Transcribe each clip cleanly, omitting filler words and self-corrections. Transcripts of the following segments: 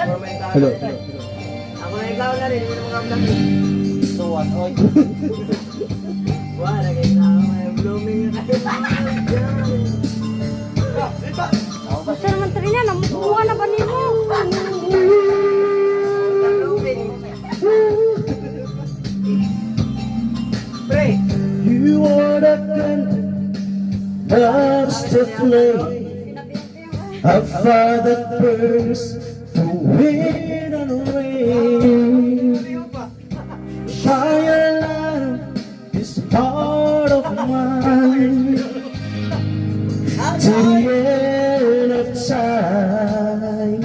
Hello. Ako na ikaw na rin, hindi mo na makamdam. So what, oy? Wala, nagay na ako, may blooming na kayo. Gusto naman tayo niya, namukuha na ba niyo? Pre! You are the kind that's the flame a fire that burns through wind and rain. Fire light is part of mine to the end of time.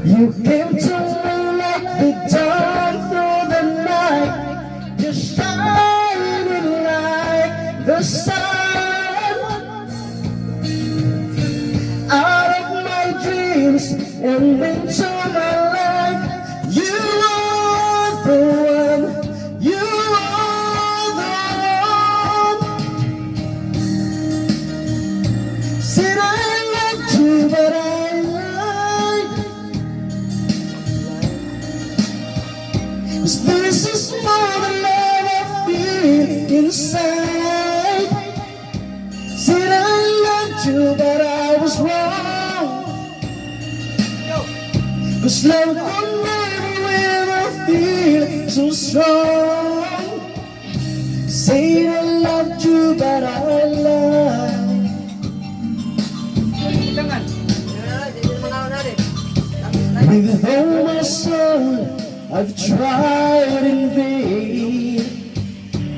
You came to me like the dawn through the night. You shining like the sun. Out of my dreams and into my life, you are the one. You are the one. Said I loved you, but I lied. 'Cause this is more than love I feel inside. Said I loved you, but I was wrong. 'Cause love could never ever feel so strong. Said I loved you, but I lied. With all my soul, I've tried in vain.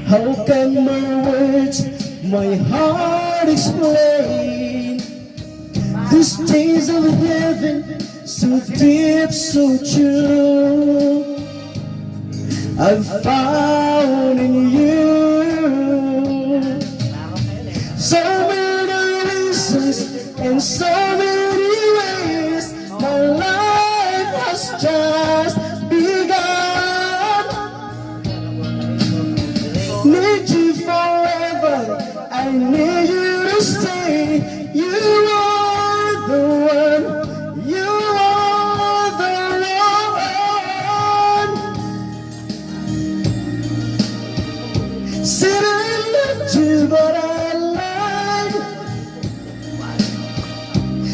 How can my words, my heart explain these days of heaven, so deep, so true, I've found in you. So many reasons and so many ways, my life has just begun. Need you forever, I need you to stay. You are the one, you are the one. Said I loved you, but I lied.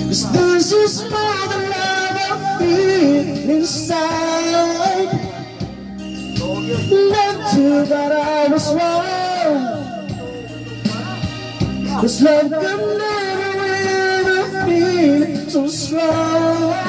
'Cause this is more than love I feel inside. Loved you, but I was wrong. 'Cause love can never ever feel so strong.